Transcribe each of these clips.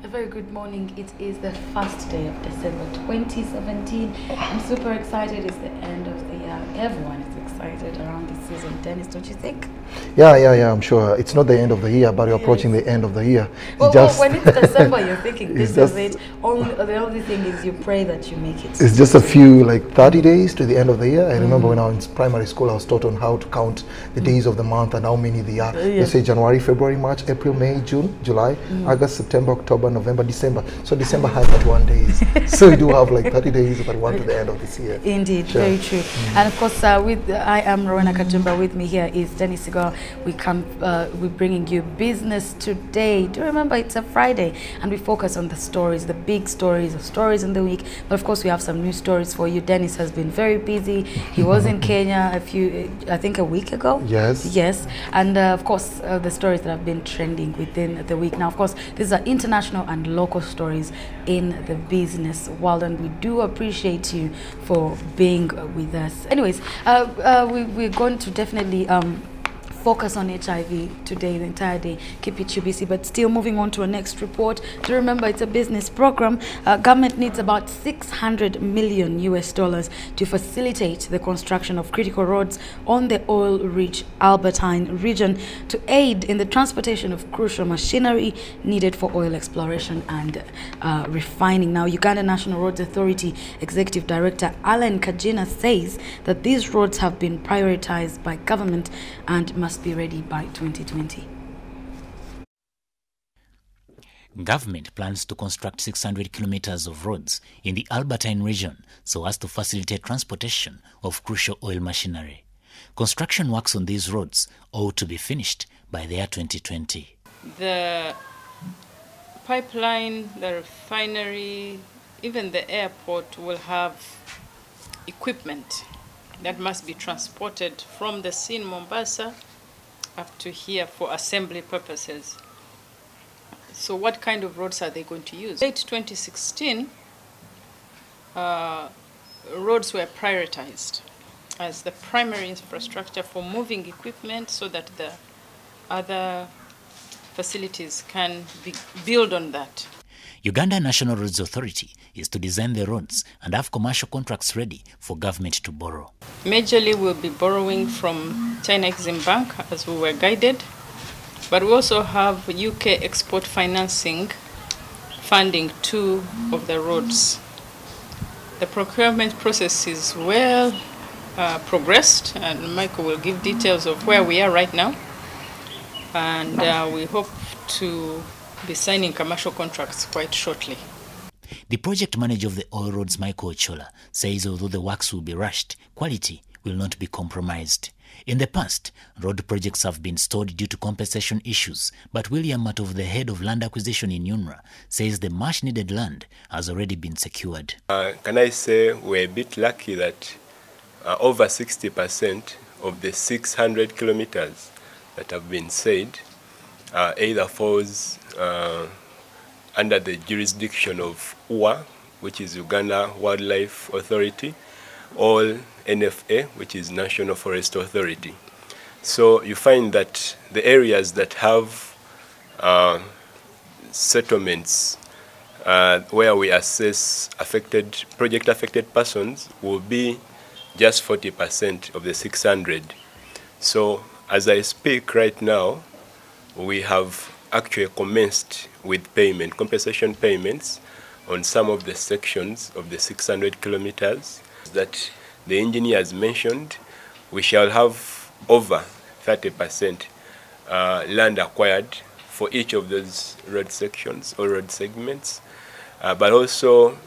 A very good morning. It is the first day of December 2017. I'm super excited. It's the end of the year. Everyone is excited around this season. Dennis, don't you think? Yeah, I'm sure. It's not the end of the year, but we're approaching the end of the year. Well, when it's December, you're thinking this is it. The only thing is you pray that you make it. It's just a few, like 30 days to the end of the year. I remember when I was in primary school, I was taught on how to count the days of the month and how many they are. Let's say January, February, March, April, May, June, July, August, September, October, November, December. So December has 31 days. So we do have like 30 days, but one to the end of this year. Indeed, very true. And of course, I am Rowena Kajumba. With me here is Dennis Sigar. We're bringing you Business Today. Do you remember it's a Friday, and we focus on the stories, the big stories, the stories in the week. But of course, we have some new stories for you. Dennis has been very busy. He was in Kenya I think a week ago. Yes. And of course, the stories that have been trending within the week. Now, of course, these are international and local stories in the business world, and we do appreciate you for being with us. Anyways, we're going to definitely focus on HIV today, the entire day, keep it UBC, but still moving on to our next report. To remember, it's a business program. Government needs about $600 million to facilitate the construction of critical roads on the oil-rich Albertine region to aid in the transportation of crucial machinery needed for oil exploration and refining. Now, Uganda National Roads Authority Executive Director Alan Kajina says that these roads have been prioritized by government and must be ready by 2020. Government plans to construct 600 kilometers of roads in the Albertine region so as to facilitate transportation of crucial oil machinery. Construction works on these roads ought to be finished by the year 2020. The pipeline, the refinery, even the airport will have equipment that must be transported from the sea in Mombasa up to here for assembly purposes. So what kind of roads are they going to use? Late 2016, roads were prioritized as the primary infrastructure for moving equipment so that the other facilities can build on that. Uganda National Roads Authority is to design the roads and have commercial contracts ready for government to borrow. Majorly, we'll be borrowing from China Exim Bank as we were guided, but we also have UK export financing funding 2 of the roads. The procurement process is well progressed, and Michael will give details of where we are right now, and we hope to be signing commercial contracts quite shortly. The project manager of the oil roads, Michael Ochola, says although the works will be rushed, quality will not be compromised. In the past, road projects have been stalled due to compensation issues, but William Matov, the head of land acquisition in UNRA, says the much needed land has already been secured. Can I say we're a bit lucky that over 60% of the 600 kilometers that have been said either falls under the jurisdiction of UWA, which is Uganda Wildlife Authority, or NFA, which is National Forest Authority. So you find that the areas that have settlements where we assess project-affected persons will be just 40% of the 600. So as I speak right now, we have actually commenced with compensation payments on some of the sections of the 600 kilometers that the engineers mentioned. We shall have over 30% land acquired for each of those road sections or road segments. But also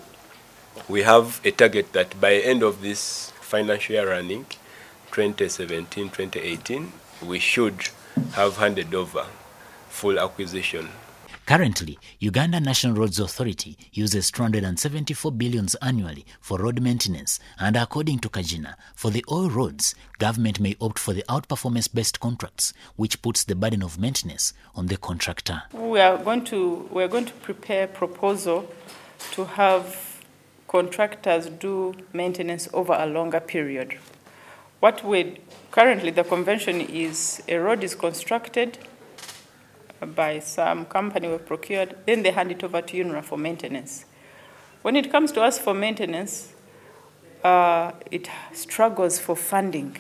we have a target that by the end of this financial year running, 2017-2018, we should have handed over full acquisition. Currently, Uganda National Roads Authority uses 274 billion annually for road maintenance, and according to Kajina, for the oil roads, government may opt for the outperformance-based contracts, which puts the burden of maintenance on the contractor. We're going to prepare a proposal to have contractors do maintenance over a longer period. Currently the convention is a road is constructed, by some company we've procured, then they hand it over to UNRWA for maintenance. When it comes to us for maintenance, it struggles for funding.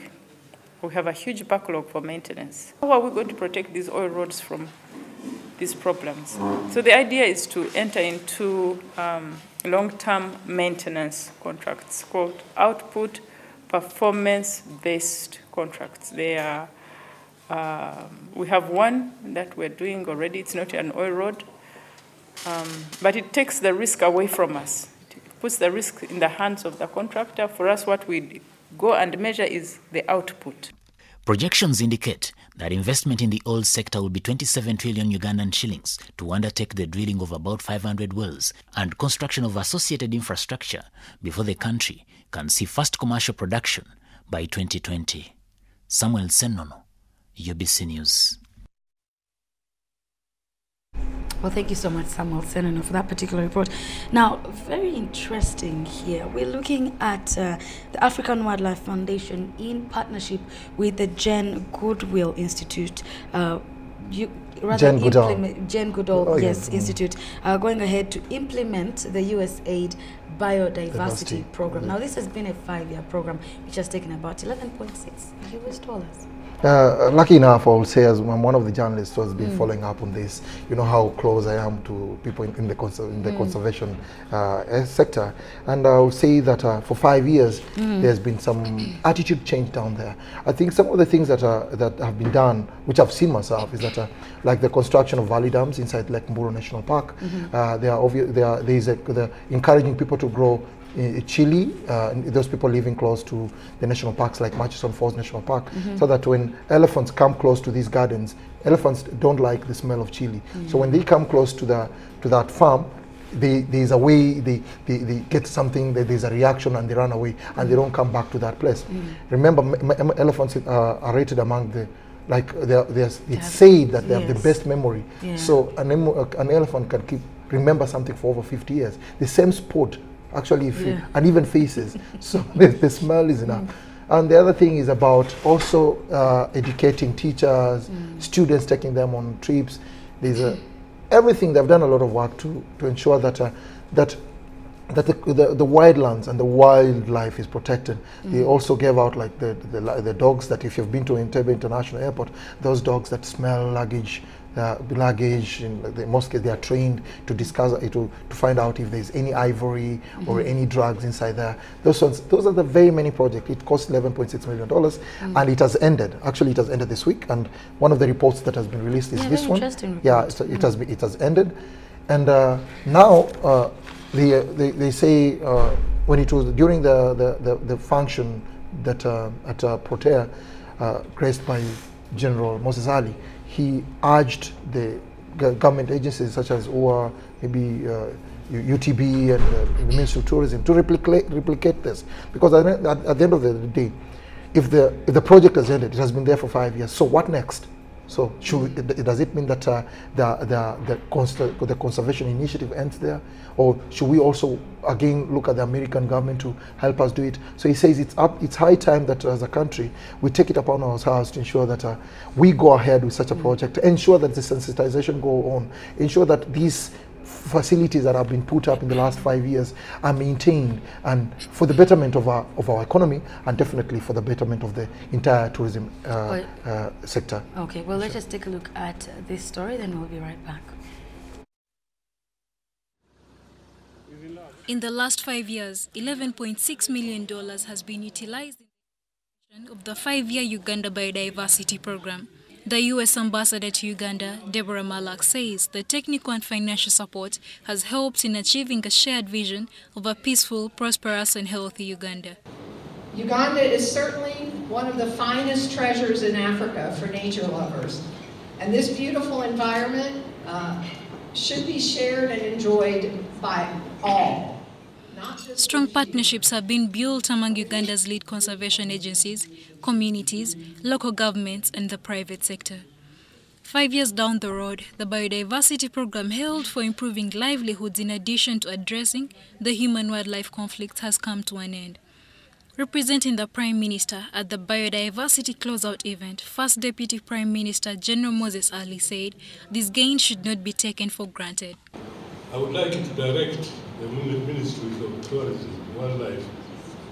We have a huge backlog for maintenance. How are we going to protect these oil roads from these problems? So the idea is to enter into long-term maintenance contracts called output performance-based contracts. They are, we have one that we're doing already. It's not an oil road, but it takes the risk away from us. It puts the risk in the hands of the contractor. For us, what we go and measure is the output. Projections indicate that investment in the oil sector will be 27 trillion Ugandan shillings to undertake the drilling of about 500 wells and construction of associated infrastructure before the country can see first commercial production by 2020. Samuel Senono, UBC News. Well, thank you so much, Samuel Senono, for that particular report. Now, very interesting here. We're looking at the African Wildlife Foundation in partnership with the Jane Goodall Institute. Jane Goodall, Institute, Going ahead to implement the USAID biodiversity program. Now, this has been a 5-year program which has taken about 11.6 US dollars. Lucky enough, I will say, as I'm one of the journalists who has been following up on this, you know how close I am to people in the conservation sector, and I will say that for 5 years there's been some attitude change down there. I think some of the things that have been done, which I've seen myself, is that like the construction of valley dams inside Lake Mburu National Park. They're encouraging people to grow chili, those people living close to the national parks like Murchison Falls National Park, so that when elephants come close to these gardens, elephants don't like the smell of chili. So when they come close to that farm, there's a way they get something, there's a reaction, and they run away and they don't come back to that place. Remember, elephants are rated among the, like, it's said that they have the best memory. So an elephant can remember something for over 50 years. The same spot, actually, and even faces. So the smell is enough. And the other thing is about also educating teachers, students, taking them on trips. There's everything. They've done a lot of work to ensure that the wildlands and the wildlife is protected. They also gave out like the dogs that, if you've been to Entebbe International Airport, those dogs that smell luggage, in the most cases they are trained to discuss to find out if there's any ivory or any drugs inside there. Those are the very many projects. It cost $11.6 million, and it has ended. Actually, it has ended this week, and one of the reports that has been released is this one. Yeah, it has ended, and now they say when it was during the function that at Protea, graced by General Moses Ali, he urged the government agencies such as OA, maybe UTB and the Ministry of Tourism to replicate this, because at the end of the day, if the project has ended, it has been there for 5 years. So what next? So does it mean that the conservation initiative ends there, or should we also again look at the American government to help us do it? So he says it's high time that as a country we take it upon ourselves to ensure that we go ahead with such a project, ensure that the sensitization go on, ensure that these facilities that have been put up in the last 5 years are maintained, and for the betterment of our economy, and definitely for the betterment of the entire tourism sector. Okay, well, let's just take a look at this story, then we'll be right back. In the last 5 years, $11.6 million has been utilized in the 5-year Uganda biodiversity program. The U.S. ambassador to Uganda, Deborah Malak, says the technical and financial support has helped in achieving a shared vision of a peaceful, prosperous and healthy Uganda. Uganda is certainly one of the finest treasures in Africa for nature lovers. And this beautiful environment should be shared and enjoyed by all. Strong partnerships have been built among Uganda's lead conservation agencies, communities, local governments and the private sector. 5 years down the road, the biodiversity program held for improving livelihoods in addition to addressing the human-wildlife conflict has come to an end. Representing the Prime Minister at the Biodiversity Closeout event, First Deputy Prime Minister General Moses Ali said these gains should not be taken for granted. I would like to direct the Ministries of Tourism, Wildlife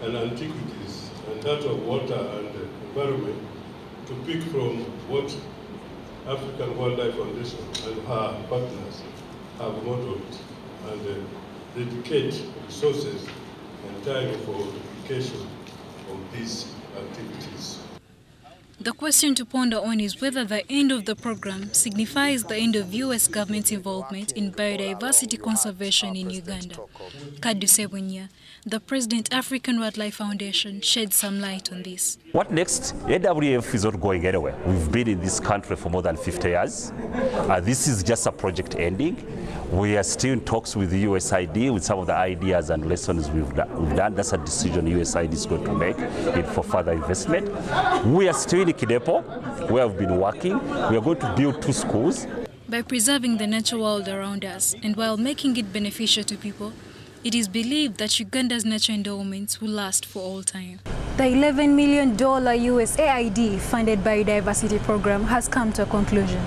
and Antiquities and that of Water and Environment to pick from what African Wildlife Foundation and her partners have modeled and dedicate resources and time for education of these activities. The question to ponder on is whether the end of the program signifies the end of U.S. government's involvement in biodiversity conservation in Uganda. Kadu Sebunya, the President African Wildlife Foundation, shed some light on this. What next? AWF is not going anywhere. We've been in this country for more than 50 years. This is just a project ending. We are still in talks with the USAID with some of the ideas and lessons we've done. That's a decision USAID is going to make for further investment. We are still in Kidepo, where we've been working. We are going to build 2 schools. By preserving the natural world around us and while making it beneficial to people, it is believed that Uganda's natural endowments will last for all time. The $11 million USAID-funded biodiversity program has come to a conclusion.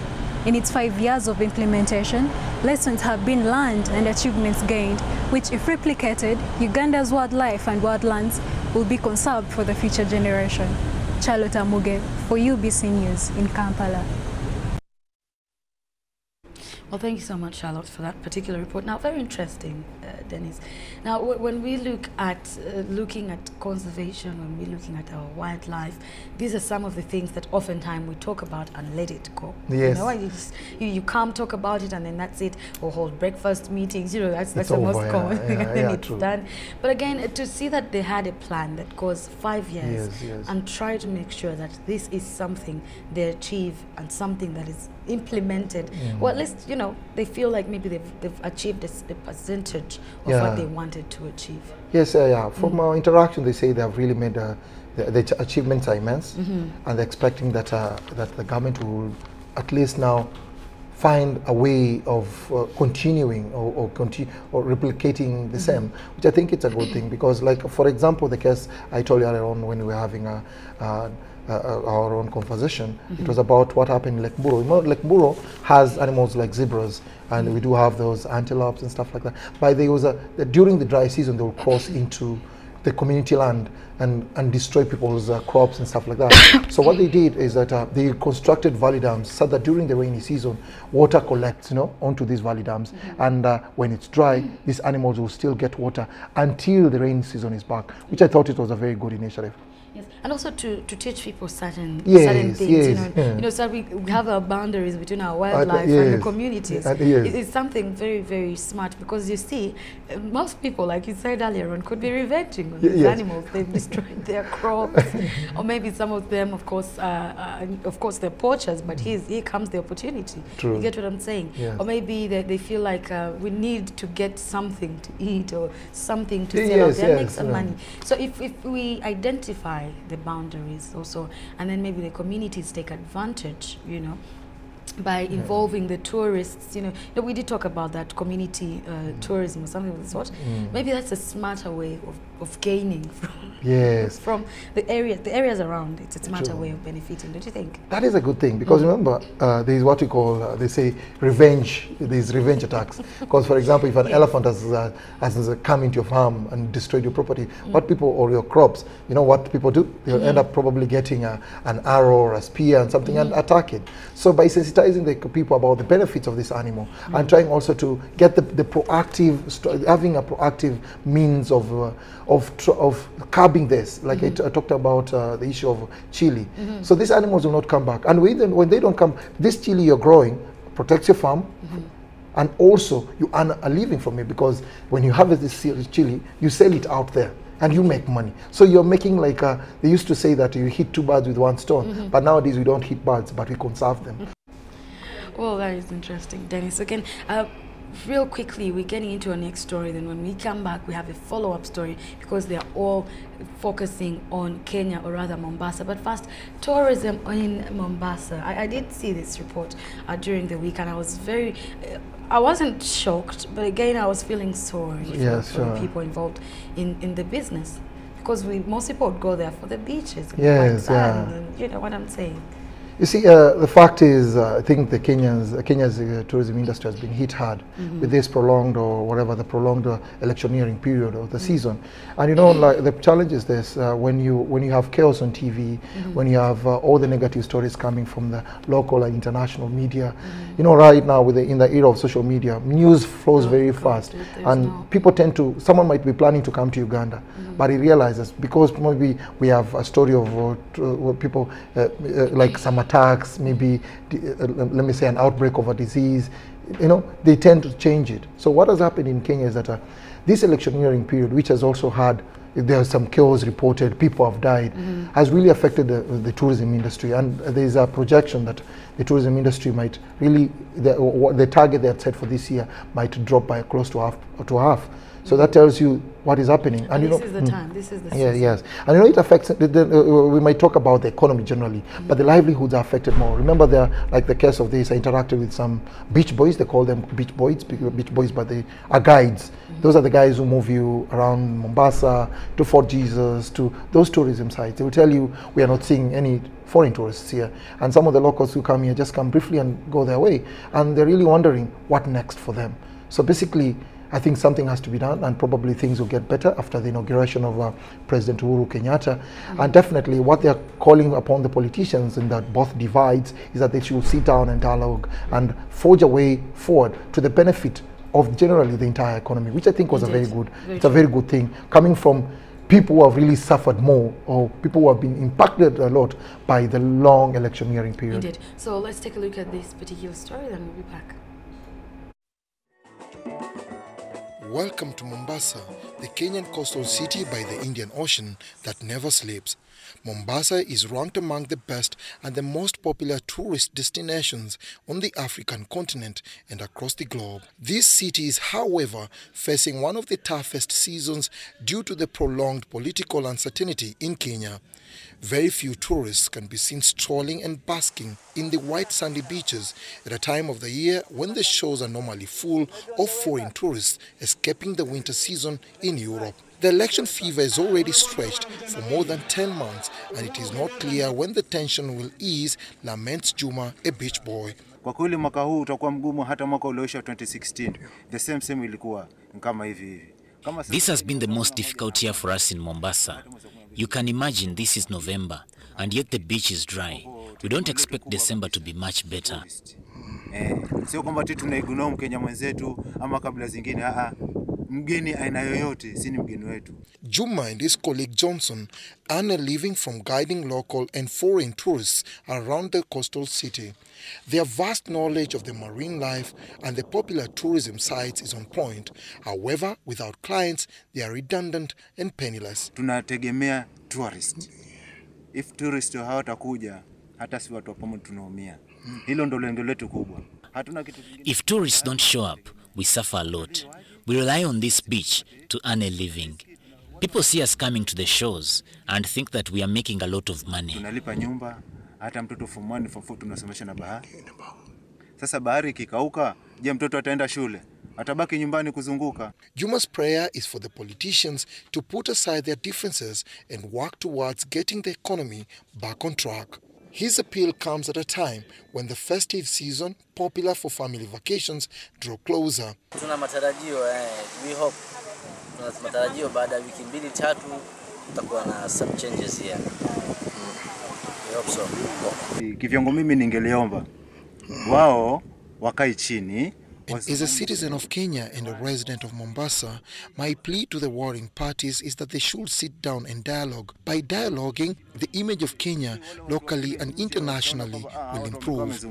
In its 5 years of implementation, lessons have been learned and achievements gained, which, if replicated, Uganda's wildlife and wildlands will be conserved for the future generation. Charlotte Amuge for UBC News in Kampala. Well, thank you so much, Charlotte, for that particular report. Now, very interesting, Dennis. Now, when we look at looking at conservation, when we're looking at our wildlife, these are some of the things that oftentimes we talk about and let it go. Yes. You know, you come talk about it and then that's it. Or hold breakfast meetings. You know, that's the most common thing, and then it's done. But again, to see that they had a plan that goes 5 years and try to make sure that this is something they achieve and something that is implemented, well, at least, you know, they feel like maybe they've achieved a percentage of what they wanted to achieve. Yes, from our interaction, they say they have really made the achievements are immense, and they're expecting that that the government will at least now find a way of continuing or replicating the same, which I think it's a good thing, because, like, for example, the case I told you earlier on when we were having our own conversation, it was about what happened in Lake Mburo. You know, Lake Mburo has animals like zebras, and we do have those antelopes and stuff like that. But there was during the dry season, they will cross into the community land and destroy people's crops and stuff like that. So what they did is that they constructed valley dams so that during the rainy season, water collects, you know, onto these valley dams, and when it's dry, these animals will still get water until the rainy season is back, which I thought it was a very good initiative. Yes, and also to teach people certain things, you know, so we have our boundaries between our wildlife and the communities. It's something very, very smart, because you see, most people, like you said earlier on, could be revenging on these animals. They've destroyed their crops, or maybe some of them, of course, they're poachers, but here comes the opportunity. True. You get what I'm saying? Yes. Or maybe they feel like we need to get something to eat or something to sell out there and make some money. So if we identify the boundaries also, and then maybe the communities take advantage, you know, by involving the tourists, you know, we did talk about that community tourism or something of the sort. Maybe that's a smarter way of gaining from the areas around. It's a smarter way of benefiting, don't you think? That is a good thing, because remember, there is what we call, they say, revenge. These revenge attacks. Because, for example, if an elephant has come into your farm and destroyed your property, what people, or your crops, you know what people do? They'll end up probably getting an arrow or a spear and something and attack it. So by sensitizing the people about the benefits of this animal and trying also to get the proactive, having a proactive means of curbing this, like I talked about the issue of chili. So these animals will not come back, and when they don't come, this chili you're growing protects your farm, and also you earn a living from it, because when you harvest this chili, you sell it out there and you make money. So you're making, like, they used to say that you hit 2 birds with 1 stone, but nowadays we don't hit birds, but we conserve them. Well, that is interesting, Dennis. Again, real quickly, we're getting into our next story. Then when we come back, we have a follow-up story, because they are all focusing on Kenya, or rather Mombasa. But first, tourism in Mombasa. I did see this report during the week, and I was I wasn't shocked, but again, I was feeling sorry for the people involved in the business. Of course, most people would go there for the beaches, Yes, white sand, yeah. and you know what I'm saying. You see, the fact is, I think Kenya's tourism industry has been hit hard with this prolonged or whatever the prolonged electioneering period of the season. And you know, like the challenge is this: when you have chaos on TV, when you have all the negative stories coming from the local and international media, you know, right now in the era of social media, news flows very fast, and people tend to. Someone might be planning to come to Uganda, but he realizes because maybe we have a story of people like some attacks, maybe let me say an outbreak of a disease, you know, they tend to change it. So what has happened in Kenya is that this electioneering period, which has also had, there's some chaos reported, people have died, has really affected the tourism industry. And there's a projection that the tourism industry might really, the target they had set for this year might drop by close to half. So that tells you what is happening. And this is the time, this is the season. Yeah, yes. And you know, it affects, we might talk about the economy generally, but the livelihoods are affected more. Remember, there, like the case of this, I interacted with some beach boys, they call them beach boys, but they are guides. Those are the guys who move you around Mombasa, to Fort Jesus, to those tourism sites. They will tell you, we are not seeing any foreign tourists here. And some of the locals who come here just come briefly and go their way. And they're really wondering what next for them. So basically, I think something has to be done, and probably things will get better after the inauguration of President Uhuru Kenyatta. And definitely what they're calling upon the politicians in that both divides is that they should sit down and dialogue and forge a way forward to the benefit of generally the entire economy, which I think was it's a very good thing, coming from people who have really suffered more, or people who have been impacted a lot by the long electioneering period. Indeed. So let's take a look at this particular story, then we'll be back. Welcome to Mombasa, the Kenyan coastal city by the Indian Ocean that never sleeps. Mombasa is ranked among the best and the most popular tourist destinations on the African continent and across the globe. This city is, however, facing one of the toughest seasons due to the prolonged political uncertainty in Kenya. Very few tourists can be seen strolling and basking in the white sandy beaches at a time of the year when the shores are normally full of foreign tourists escaping the winter season in Europe. The election fever is already stretched for more than 10 months, and it is not clear when the tension will ease, laments Juma, a beach boy. Kwa kweli mwaka huu utakuwa mgumu, hata mwaka ulioisha 2016. The same ilikuwa kama hivi. This has been the most difficult year for us in Mombasa. You can imagine this is November, and yet the beach is dry. We don't expect December to be much better. Sio kwamba tu tunaignore Mkenya mwenzetu ama kabila zingine, mgeni aina yoyote, si ni mgeni wetu. Juma and his colleague Johnson earn a living from guiding local and foreign tourists around the coastal city. Their vast knowledge of the marine life and the popular tourism sites is on point. However, without clients, they are redundant and penniless. Tunategemea tourist. If tourist hawatakuja, hata si watu wapomo tunaumia. Hilo ndo lengo letu kubwa. Hatuna kitu kingine. If tourists don't show up, we suffer a lot. We rely on this beach to earn a living. People see us coming to the shores and think that we are making a lot of money. Tunalipa nyumba, hata mtoto form 1 form 4 tunasomesha na bahari. Sasa bahari ikikauka, je, mtoto ataenda shule? Atabaki nyumbani kuzunguka. Juma's prayer is for the politicians to put aside their differences and work towards getting the economy back on track. His appeal comes at a time when the festive season, popular for family vacations, draw closer. Tuna matarajio, we hope. Tuna matarajio baada ya wiki 2-3 tutakuwa na some changes here. We hope so. Kivyangu mimi ningeliomba wao wakai chini. And as a citizen of Kenya and a resident of Mombasa, my plea to the warring parties is that they should sit down and dialogue. By dialoguing, the image of Kenya locally and internationally will improve.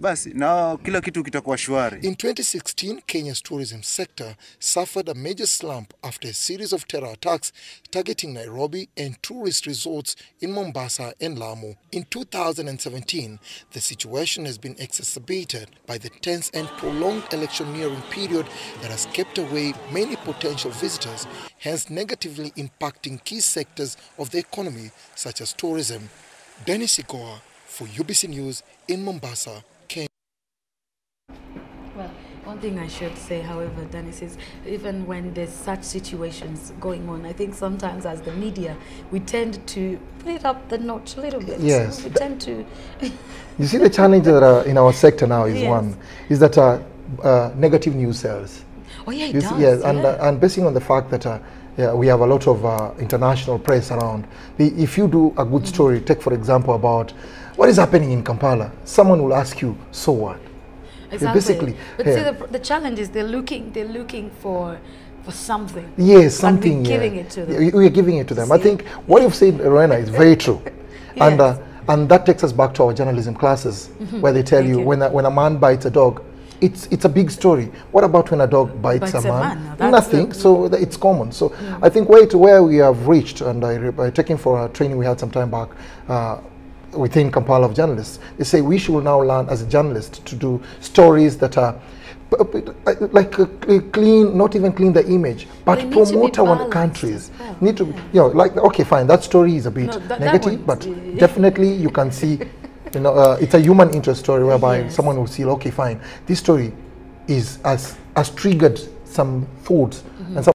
Basi na kila kitu kitakuwa shwari. In 2016, Kenya's tourism sector suffered a major slump after a series of terror attacks targeting Nairobi and tourist resorts in Mombasa and Lamu. In 2017, the situation has been exacerbated by the tense and prolonged electioneering period that has kept away many potential visitors, hence negatively impacting key sectors of the economy such as tourism. Dennis Igoa for UBC News in Mombasa. Well, one thing I should say, however, Dennis, is even when there's such situations going on, I think sometimes as the media, we tend to put it up the notch a little bit. Yes. We tend to... You see, the challenge that in our sector now is Yes. is that negative news sells. Oh yeah, it You does. see, yes, and basing on the fact that yeah, we have a lot of international press around. If you do a good story, take for example about what is happening in Kampala, someone will ask you, so what? Exactly. Basically, but see, the challenge is they're looking for something. Yes, something. And we're giving it to them. We are giving it to them. I think what you've said, Rowena, is very true. Yes. And that takes us back to our journalism classes, where they tell you when a man bites a dog, it's a big story. What about when a dog bites a man? Nothing. So it's common. So I think where we have reached, and by taking for a training we had some time back within Kampala of journalists, they say we should now learn as a journalist to do stories that are like clean, not even clean the image, but promote our countries. Well. Need to, you know, like, okay, fine, that story is a bit negative, but definitely you can see, you know, it's a human interest story whereby someone will see, okay, fine, this story has triggered some thoughts and some